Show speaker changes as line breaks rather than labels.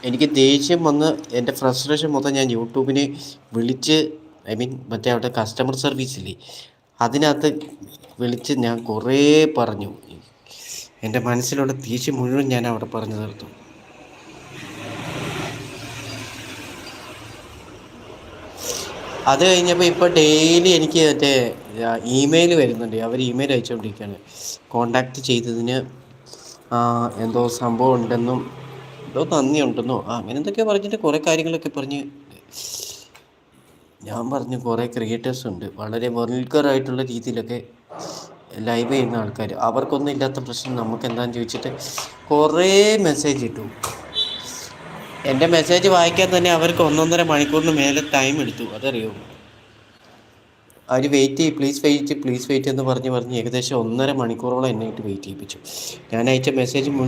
എനിക്ക് ദേഷ്യം വന്ന് എൻ്റെ ഫ്രസ്ട്രേഷൻ മൊത്തം ഞാൻ യൂട്യൂബിനെ വിളിച്ച് മറ്റേ അവിടെ കസ്റ്റമർ സർവീസില്ലേ അതിനകത്ത് വിളിച്ച് ഞാൻ കുറേ പറഞ്ഞു. എൻ്റെ മനസ്സിലുള്ള ദേഷ്യം മുഴുവൻ ഞാൻ അവിടെ പറഞ്ഞു തീർത്തു. അത് കഴിഞ്ഞപ്പോൾ ഇപ്പോൾ ഡെയിലി എനിക്ക് മറ്റേ ഇമെയിൽ വരുന്നുണ്ട്. അവർ ഇമെയിൽ അയച്ചുകൊണ്ടിരിക്കുകയാണ്. കോണ്ടാക്ട് ചെയ്തതിന് എന്തോ സംഭവം ഉണ്ടെന്നും എന്തോ നന്ദിയുണ്ടെന്നോ അങ്ങനെ എന്തൊക്കെയോ പറഞ്ഞിട്ട് കുറേ കാര്യങ്ങളൊക്കെ പറഞ്ഞ്. ഞാൻ പറഞ്ഞു കുറേ ക്രിയേറ്റേഴ്സ് ഉണ്ട് വളരെ വൾഗറായിട്ടുള്ള രീതിയിലൊക്കെ ലൈവ് ചെയ്യുന്ന ആൾക്കാർ, അവർക്കൊന്നും ഇല്ലാത്ത പ്രശ്നം നമുക്ക് എന്താണെന്ന് ചോദിച്ചിട്ട് കുറേ മെസ്സേജ് ഇട്ടു. എൻ്റെ മെസ്സേജ് വായിക്കാൻ തന്നെ അവർക്ക് 1.5 മണിക്കൂറിന് മേലെ ടൈം എടുത്തു. അതറിയോ? അവർ പ്ലീസ് വെയിറ്റ് എന്ന് പറഞ്ഞ് ഏകദേശം 1.5 മണിക്കൂറോളം എന്നെ ഇട്ട് വെയിറ്റ് ചെയ്യിപ്പിച്ചു. ഞാൻ അയച്ച മെസ്സേജ്